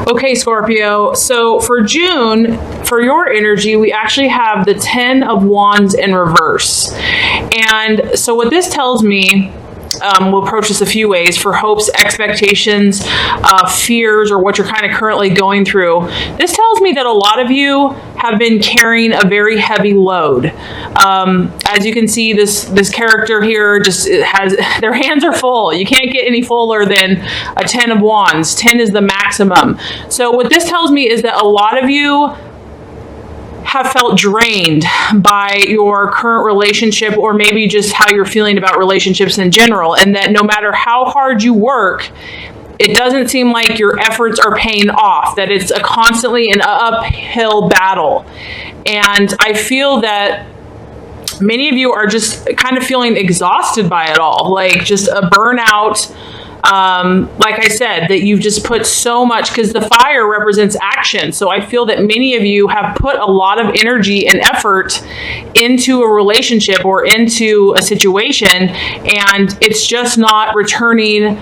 Okay, Scorpio. So for June, for your energy, we actually have the 10 of Wands in reverse. And so what this tells me, we'll approach this a few ways for hopes, expectations, fears, or what you're kind of currently going through. This tells me that a lot of you have been carrying a very heavy load. As you can see, this character here just has, their hands are full. You can't get any fuller than a 10 of Wands. 10 is the maximum. So what this tells me is that a lot of you have felt drained by your current relationship, or maybe just how you're feeling about relationships in general, and that no matter how hard you work, it doesn't seem like your efforts are paying off, that it's constantly an uphill battle. And I feel that many of you are just kind of feeling exhausted by it all, like just a burnout. Like I said, that you've just put so much, because the fire represents action. So I feel that many of you have put a lot of energy and effort into a relationship or into a situation, and it's just not returning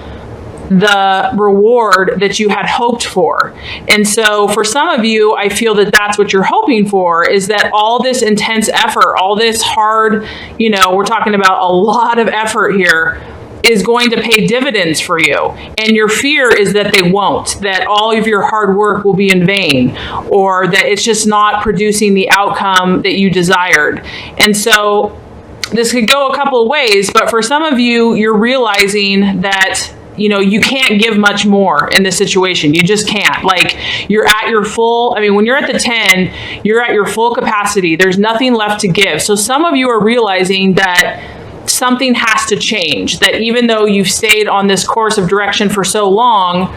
the reward that you had hoped for. And so for some of you, I feel that that's what you're hoping for, is that all this intense effort, all this hard, we're talking about a lot of effort here, is going to pay dividends for you. And your fear is that they won't, that all of your hard work will be in vain, or that it's just not producing the outcome that you desired. And so this could go a couple of ways, but for some of you, you're realizing that you can't give much more in this situation. You just can't. Like, you're at your full, when you're at the 10, you're at your full capacity. There's nothing left to give. So some of you are realizing that something has to change, that even though you've stayed on this course of direction for so long,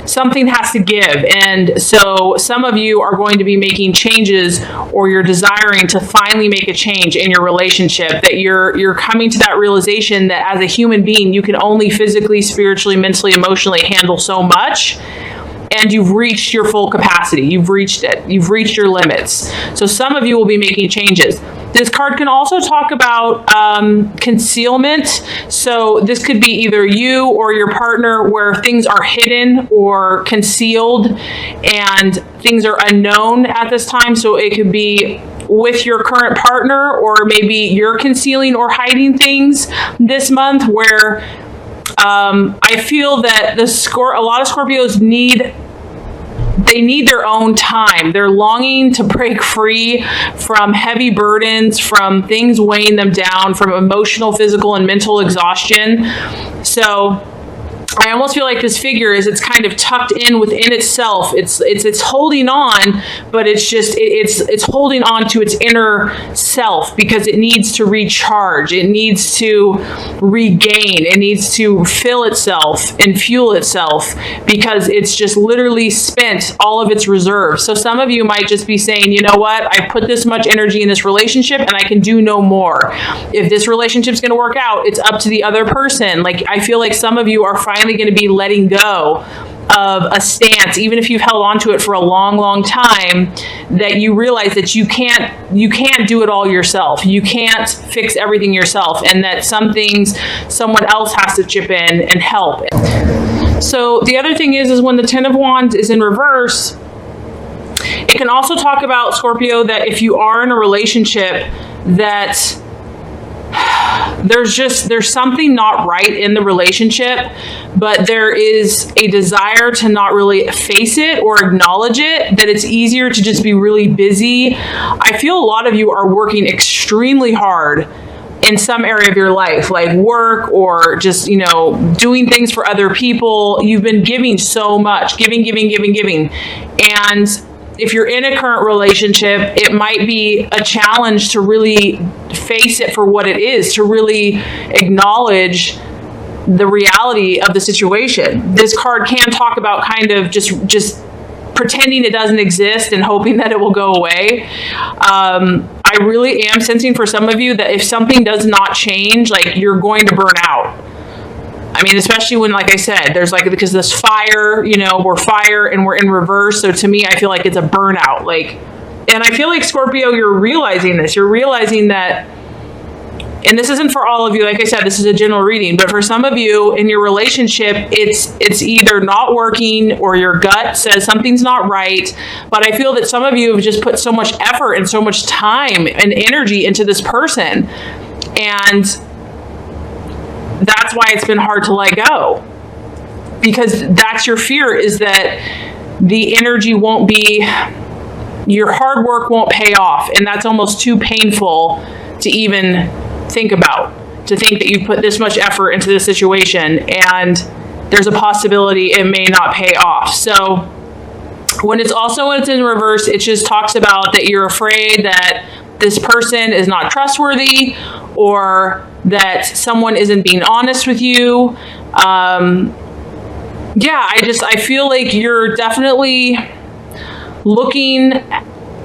something has to give. And so some of you are going to be making changes, or you're desiring to finally make a change in your relationship, that you're coming to that realization that as a human being, you can only physically, spiritually, mentally, emotionally handle so much. And you've reached your full capacity. You've reached it. You've reached your limits. So some of you will be making changes. This card can also talk about concealment. So this could be either you or your partner, where things are hidden or concealed and things are unknown at this time. So it could be with your current partner, or maybe you're concealing or hiding things this month, where I feel that a lot of Scorpios need their own time. They're longing to break free from heavy burdens, from things weighing them down, from emotional, physical, and mental exhaustion. So I almost feel like this figure it's kind of tucked in within itself. It's holding on, but it's holding on to its inner self, because it needs to recharge. It needs to regain. It needs to fill itself and fuel itself, because it's just literally spent all of its reserves. So some of you might just be saying, you know what? I put this much energy in this relationship and I can do no more. If this relationship's going to work out, it's up to the other person. Like, I feel like some of you are finally going to be letting go of a stance, even if you've held on to it for a long, long time, that you realize that you can't do it all yourself. You can't fix everything yourself, and that some things someone else has to chip in and help. So the other thing is when the 10 of Wands is in reverse, it can also talk about, Scorpio, that if you are in a relationship, that there's something not right in the relationship, but there is a desire to not really face it or acknowledge it, that it's easier to just be really busy. I feel a lot of you are working extremely hard in some area of your life, like work, or just, doing things for other people. You've been giving so much, giving. And if you're in a current relationship, it might be a challenge to really face it for what it is, to really acknowledge the reality of the situation. This card can talk about kind of just pretending it doesn't exist and hoping that it will go away. I really am sensing for some of you that if something does not change, like, you're going to burn out. Especially when, like I said, there's because this fire, we're fire and we're in reverse. So to me, I feel like it's a burnout. And I feel like, Scorpio, you're realizing this. You're realizing that and this isn't for all of you, like I said, this is a general reading, but for some of you in your relationship, it's either not working or your gut says something's not right. But I feel that some of you have just put so much effort and so much time and energy into this person, and that's why it's been hard to let go, because that's your fear, is that the energy won't be, your hard work won't pay off, and that's almost too painful to even think about, to think that you've put this much effort into this situation and there's a possibility it may not pay off. So when it's in reverse, it just talks about that you're afraid that this person is not trustworthy, or that someone isn't being honest with you. I feel like you're definitely looking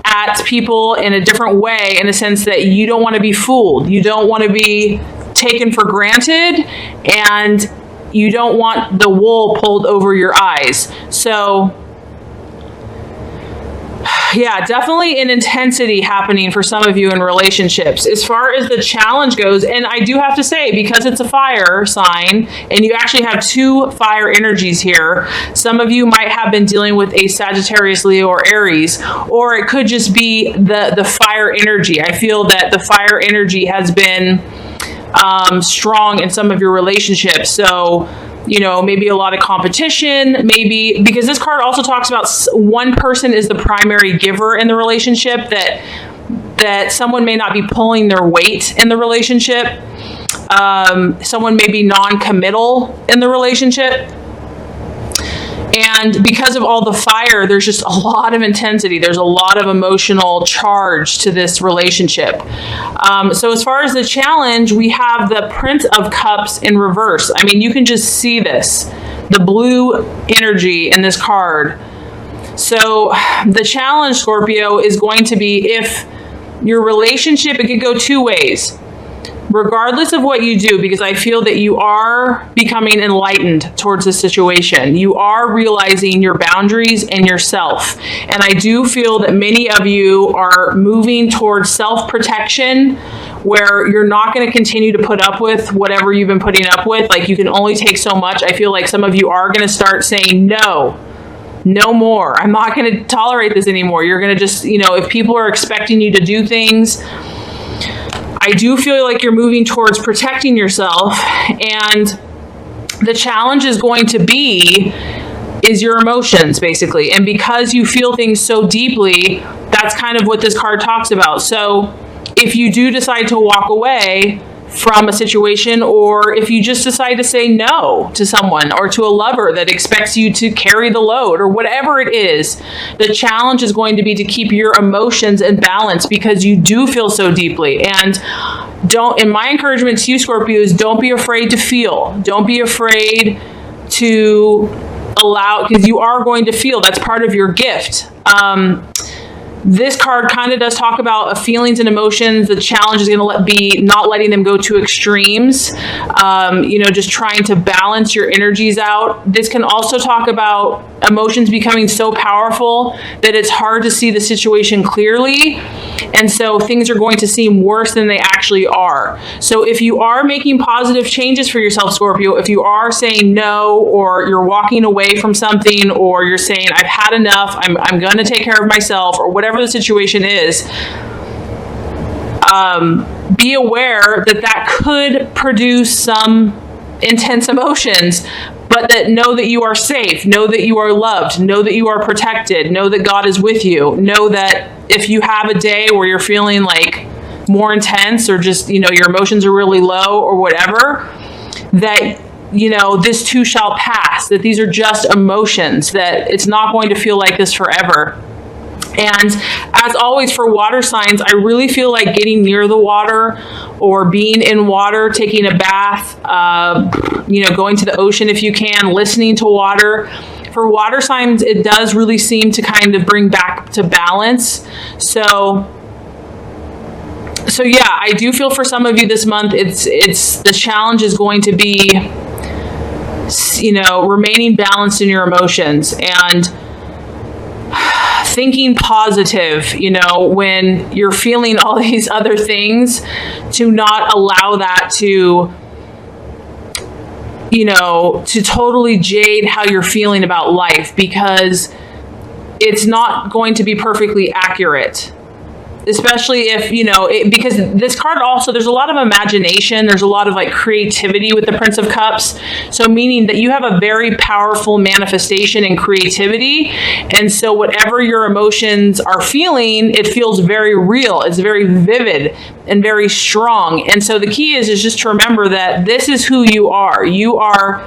at people in a different way, in a sense that you don't want to be fooled. You don't want to be taken for granted, and you don't want the wool pulled over your eyes. So yeah, definitely an intensity happening for some of you in relationships. As far as the challenge goes, and I do have to say, because it's a fire sign and you actually have two fire energies here, some of you might have been dealing with a Sagittarius, Leo, or Aries, or it could just be the fire energy. I feel that the fire energy has been strong in some of your relationships. So, you know, maybe a lot of competition, maybe, because this card also talks about one person is the primary giver in the relationship, that someone may not be pulling their weight in the relationship. Someone may be non-committal in the relationship. And because of all the fire, there's just a lot of intensity. There's a lot of emotional charge to this relationship. So as far as the challenge, we have the Prince of Cups in reverse. I mean, you can just see this, the blue energy in this card. So the challenge, Scorpio, is going to be, if your relationship, it could go two ways. Regardless of what you do, because I feel that you are becoming enlightened towards the situation. You are realizing your boundaries and yourself. And I do feel that many of you are moving towards self-protection, where you're not going to continue to put up with whatever you've been putting up with. Like, you can only take so much. I feel like some of you are going to start saying, no more. I'm not going to tolerate this anymore. You're going to just, you know, if people are expecting you to do things, I do feel like you're moving towards protecting yourself, and the challenge is going to be your emotions, basically. And because you feel things so deeply, that's kind of what this card talks about. So if you do decide to walk away from a situation, or if you just decide to say no to someone or to a lover that expects you to carry the load, or whatever it is, the challenge is going to be to keep your emotions in balance, because you do feel so deeply. And my encouragement to you, Scorpio, is don't be afraid to feel. Don't be afraid to allow, because you are going to feel. That's part of your gift. This card kind of does talk about feelings and emotions. The challenge is going to be not letting them go to extremes, just trying to balance your energies out. This can also talk about emotions becoming so powerful that it's hard to see the situation clearly. And so things are going to seem worse than they actually are. So if you are making positive changes for yourself, Scorpio, if you are saying no, or you're walking away from something, or you're saying, I've had enough, I'm going to take care of myself, or whatever the situation is, be aware that could produce some intense emotions, but know that you are safe, know that you are loved, know that you are protected, know that God is with you, know that if you have a day where you're feeling like more intense, or just, your emotions are really low or whatever, that this too shall pass, that these are just emotions, that it's not going to feel like this forever. And as always, for water signs, I really feel like getting near the water, or being in water, taking a bath, going to the ocean if you can, listening to water. For water signs, it does really seem to kind of bring back to balance. So yeah, I do feel for some of you this month, it's the challenge is going to be, remaining balanced in your emotions, and thinking positive, you know, when you're feeling all these other things, to not allow that to, you know, to totally jade how you're feeling about life, because it's not going to be perfectly accurate. Especially if, you know, because this card also, there's a lot of imagination. There's a lot of like creativity with the Prince of Cups. So meaning that you have a very powerful manifestation and creativity. And so whatever your emotions are feeling, it feels very real. It's very vivid and very strong. And so the key is just to remember that this is who you are. You are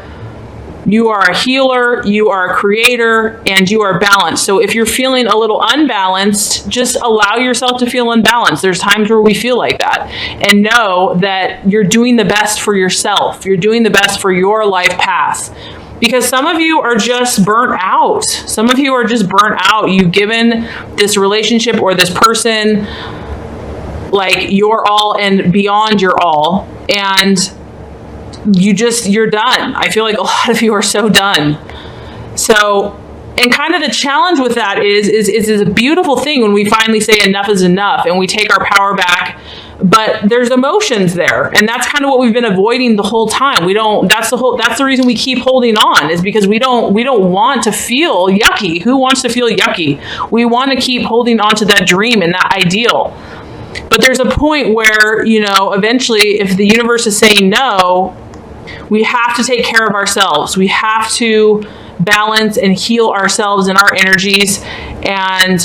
a healer, you are a creator, and you are balanced. So if you're feeling a little unbalanced, just allow yourself to feel unbalanced. There's times where we feel like that. And know that you're doing the best for yourself. You're doing the best for your life path. Because some of you are just burnt out. Some of you are just burnt out. You've given this relationship or this person like your all and beyond your all. And you're done. I feel like a lot of you are so done. So, and kind of the challenge with that is a beautiful thing when we finally say enough is enough and we take our power back, but there's emotions there. And that's kind of what we've been avoiding the whole time. That's the reason we keep holding on, is because we don't want to feel yucky. Who wants to feel yucky? We want to keep holding on to that dream and that ideal. But there's a point where, you know, eventually if the universe is saying no, we have to take care of ourselves. We have to balance and heal ourselves and our energies. And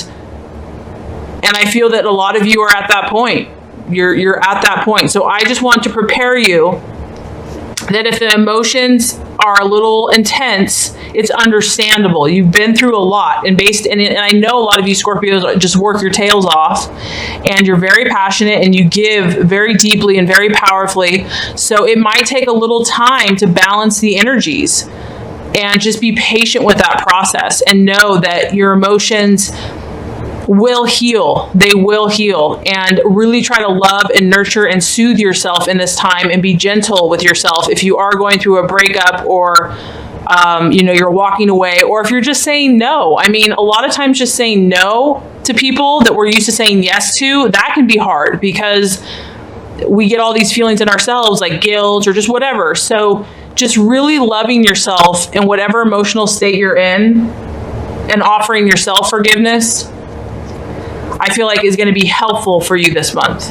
I feel that a lot of you are at that point. You're at that point. So I just want to prepare you that if the emotions are a little intense, it's understandable. You've been through a lot, and I know a lot of you Scorpios just work your tails off, and you're very passionate and you give very deeply and very powerfully. So it might take a little time to balance the energies, and just be patient with that process and know that your emotions will heal. They will heal. And really try to love and nurture and soothe yourself in this time, and be gentle with yourself if you are going through a breakup, or you know, you're walking away, or if you're just saying no. I mean, a lot of times just saying no to people that we're used to saying yes to, that can be hard, because we get all these feelings in ourselves like guilt or just whatever. So just really loving yourself in whatever emotional state you're in, and offering yourself forgiveness, I feel like is going to be helpful for you this month.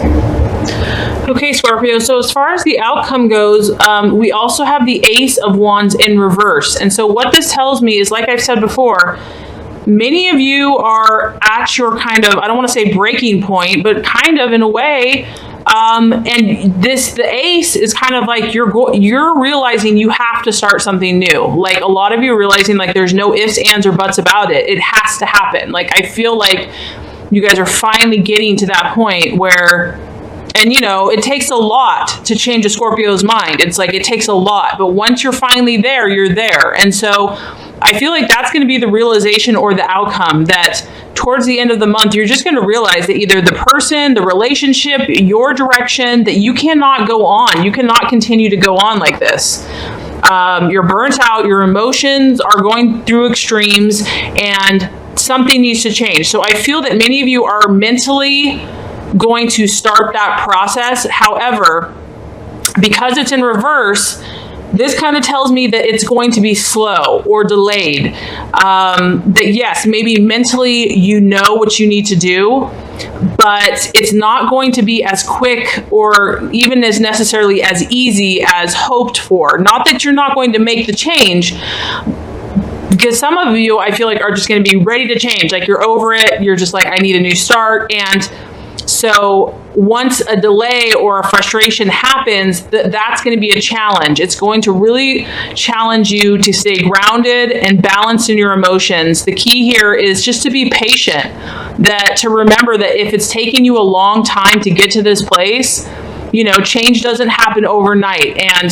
Okay, Scorpio, so as far as the outcome goes, we also have the Ace of Wands in reverse. And so what this tells me is, like I've said before, many of you are at your kind of, I don't want to say breaking point, but kind of in a way. And the Ace is kind of like you're realizing you have to start something new. Like a lot of you are realizing like there's no ifs, ands, or buts about it. It has to happen. Like I feel like you guys are finally getting to that point where, and you know, it takes a lot to change a Scorpio's mind. It's like it takes a lot, but once you're finally there, you're there. And so I feel like that's going to be the realization or the outcome, that towards the end of the month, you're just going to realize that either the person, the relationship, your direction, that you cannot go on. You cannot continue to go on like this. You're burnt out. Your emotions are going through extremes, and something needs to change. So I feel that many of you are mentally going to start that process. However, because it's in reverse, this kind of tells me that it's going to be slow or delayed. That yes, maybe mentally you know what you need to do, but it's not going to be as quick or even as necessarily as easy as hoped for. Not that you're not going to make the change, because some of you, I feel like, are just going to be ready to change. Like you're over it. You're just like, I need a new start. And so once a delay or a frustration happens, that's going to be a challenge. It's going to really challenge you to stay grounded and balanced in your emotions. The key here is just to be patient, to remember that if it's taking you a long time to get to this place, you know, change doesn't happen overnight. And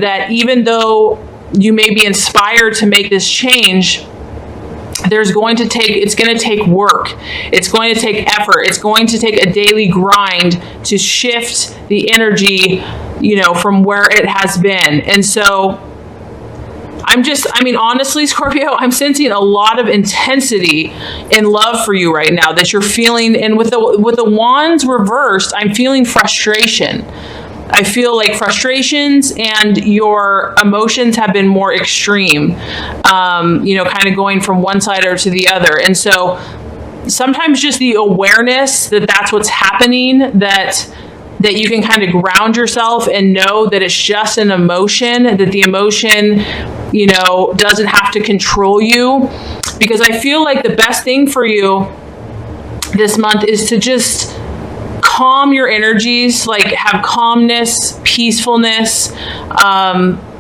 that even though you may be inspired to make this change, it's going to take work. It's going to take effort. It's going to take a daily grind to shift the energy, you know, from where it has been. And so I mean, honestly, Scorpio, I'm sensing a lot of intensity in love for you right now that you're feeling. And with the wands reversed, I'm feeling frustration. I feel like frustrations and your emotions have been more extreme, you know, kind of going from one side or to the other. And so sometimes just the awareness that that's what's happening, that you can kind of ground yourself and know that it's just an emotion, that the emotion, you know, doesn't have to control you. Because I feel like the best thing for you this month is to just calm your energies, like have calmness, peacefulness,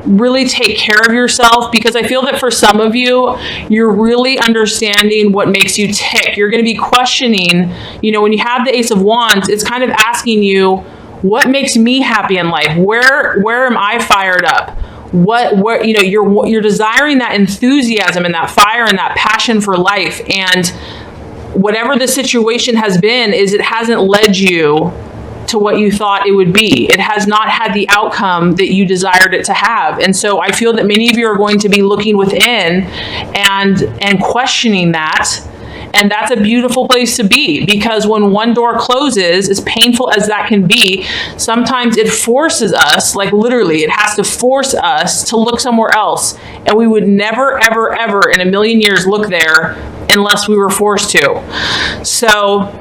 really take care of yourself, because I feel that for some of you, you're really understanding what makes you tick. You're going to be questioning, you know, when you have the Ace of Wands, it's kind of asking you, what makes me happy in life? Where am I fired up? What, you know, you're desiring that enthusiasm and that fire and that passion for life. And whatever the situation has been, is it hasn't led you to what you thought it would be. It has not had the outcome that you desired it to have. And so I feel that many of you are going to be looking within and questioning that. And that's a beautiful place to be, because when one door closes, as painful as that can be, sometimes it forces us, like literally, it has to force us to look somewhere else. And we would never, ever, ever in a million years look there unless we were forced to. So,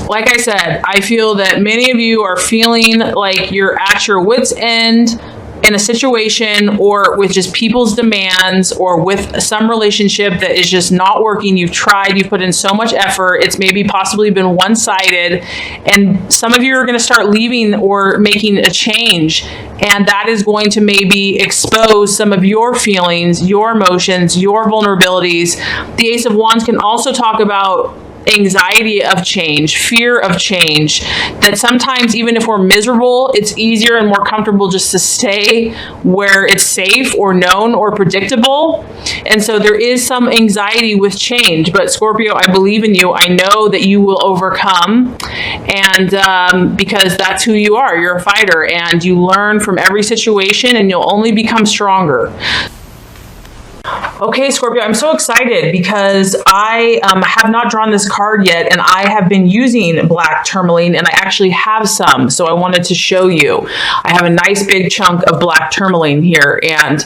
like I said, I feel that many of you are feeling like you're at your wit's end in a situation, or with just people's demands, or with some relationship that is just not working. You've tried, you put in so much effort, it's maybe possibly been one-sided, and some of you are going to start leaving or making a change, and that is going to maybe expose some of your feelings, your emotions, your vulnerabilities. The Ace of Wands can also talk about anxiety of change, fear of change, that sometimes even if we're miserable, it's easier and more comfortable just to stay where it's safe or known or predictable. And so there is some anxiety with change. But Scorpio, I believe in you. I know that you will overcome, and because that's who you are. You're a fighter, and you learn from every situation, and you'll only become stronger. Okay, Scorpio, I'm so excited because I have not drawn this card yet, and I have been using black tourmaline, and I actually have some, so I wanted to show you. I have a nice big chunk of black tourmaline here, and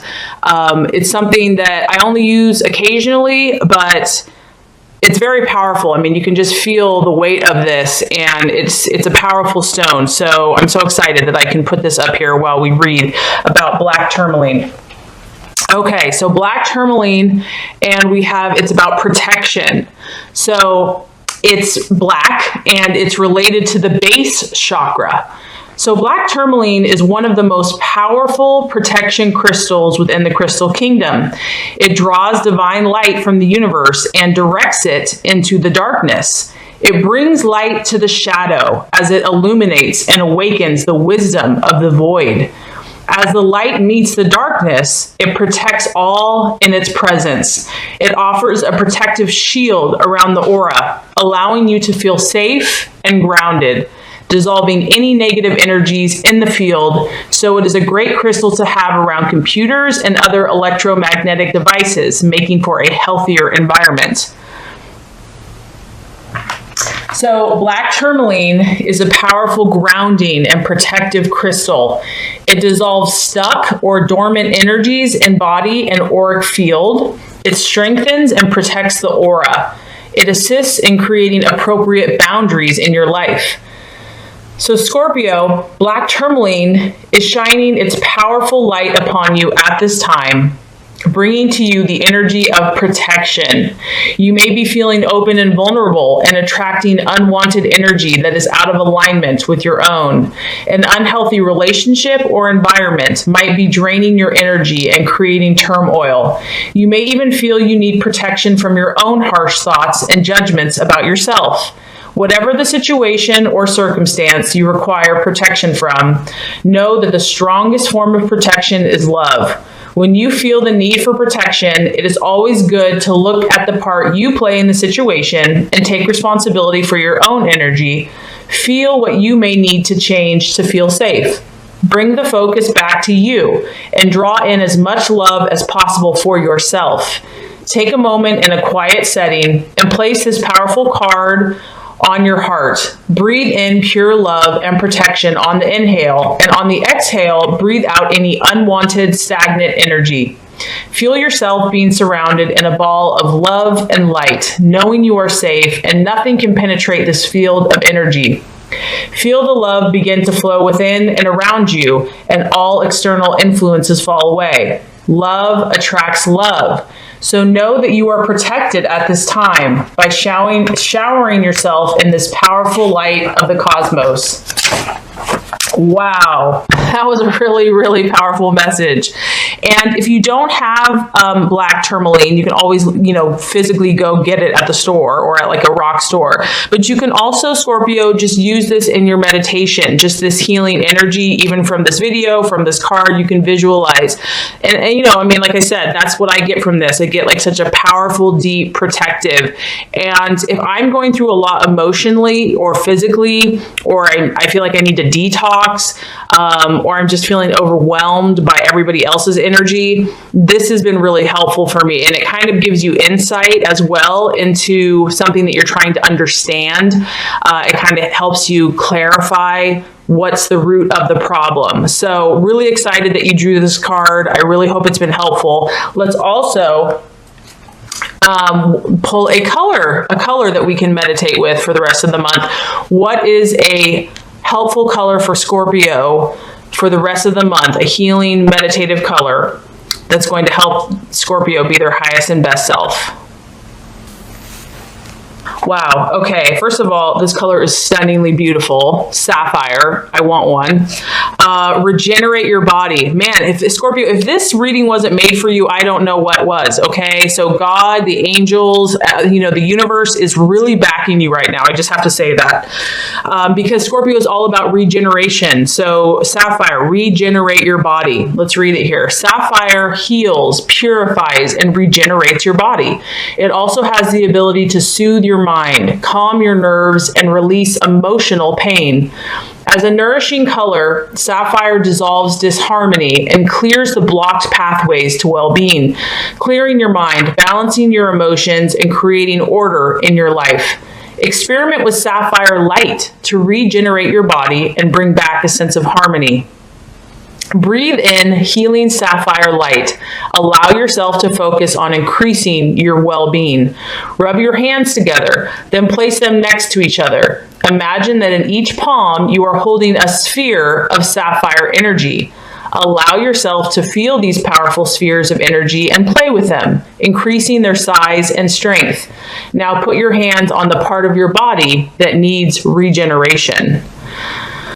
it's something that I only use occasionally, but it's very powerful. I mean, you can just feel the weight of this, and it's a powerful stone. So I'm so excited that I can put this up here while we read about black tourmaline. Okay, so black tourmaline, and it's about protection. So it's black, and it's related to the base chakra. So black tourmaline is one of the most powerful protection crystals within the crystal kingdom. It draws divine light from the universe and directs it into the darkness. It brings light to the shadow as it illuminates and awakens the wisdom of the void. As the light meets the darkness, it protects all in its presence. It offers a protective shield around the aura, allowing you to feel safe and grounded, dissolving any negative energies in the field. So it is a great crystal to have around computers and other electromagnetic devices, making for a healthier environment. So black tourmaline is a powerful grounding and protective crystal. It dissolves stuck or dormant energies in body and auric field. It strengthens and protects the aura. It assists in creating appropriate boundaries in your life. So Scorpio, black tourmaline is shining its powerful light upon you at this time, bringing to you the energy of protection. You may be feeling open and vulnerable and attracting unwanted energy that is out of alignment with your own. An unhealthy relationship or environment might be draining your energy and creating turmoil. You may even feel you need protection from your own harsh thoughts and judgments about yourself. Whatever the situation or circumstance you require protection from, know that the strongest form of protection is love. When you feel the need for protection, it is always good to look at the part you play in the situation and take responsibility for your own energy. Feel what you may need to change to feel safe. Bring the focus back to you and draw in as much love as possible for yourself. Take a moment in a quiet setting and place this powerful card on your heart. Breathe in pure love and protection on the inhale, and on the exhale, breathe out any unwanted, stagnant energy. Feel yourself being surrounded in a ball of love and light, knowing you are safe and nothing can penetrate this field of energy. Feel the love begin to flow within and around you, and all external influences fall away. Love attracts love. So know that you are protected at this time by showering yourself in this powerful light of the cosmos. Wow, that was a really, really powerful message. And if you don't have black tourmaline, you can always, physically go get it at the store or at like a rock store. But you can also, Scorpio, just use this in your meditation, just this healing energy, even from this video, from this card, you can visualize. And like I said, that's what I get from this. I get like such a powerful, deep, protective. And if I'm going through a lot emotionally or physically, or I feel like I need to detox, or I'm just feeling overwhelmed by everybody else's energy, this has been really helpful for me. And it kind of gives you insight as well into something that you're trying to understand. It kind of helps you clarify what's the root of the problem. So really excited that you drew this card. I really hope it's been helpful. Let's also pull a color that we can meditate with for the rest of the month. What is a helpful color for Scorpio for the rest of the month? A healing, meditative color that's going to help Scorpio be their highest and best self. Wow. Okay. First of all, this color is stunningly beautiful. Sapphire. I want one. Regenerate your body. Man, if Scorpio, if this reading wasn't made for you, I don't know what was. Okay. So God, the angels, the universe is really backing you right now. I just have to say that. Because Scorpio is all about regeneration. So Sapphire, regenerate your body. Let's read it here. Sapphire heals, purifies, and regenerates your body. It also has the ability to soothe your mind, calm your nerves, and release emotional pain. As a nourishing color, sapphire dissolves disharmony and clears the blocked pathways to well-being, clearing your mind, balancing your emotions, and creating order in your life. Experiment with sapphire light to regenerate your body and bring back a sense of harmony. Breathe in healing sapphire light. Allow yourself to focus on increasing your well-being. Rub your hands together, then place them next to each other. Imagine that in each palm you are holding a sphere of sapphire energy. Allow yourself to feel these powerful spheres of energy and play with them, increasing their size and strength. Now put your hands on the part of your body that needs regeneration.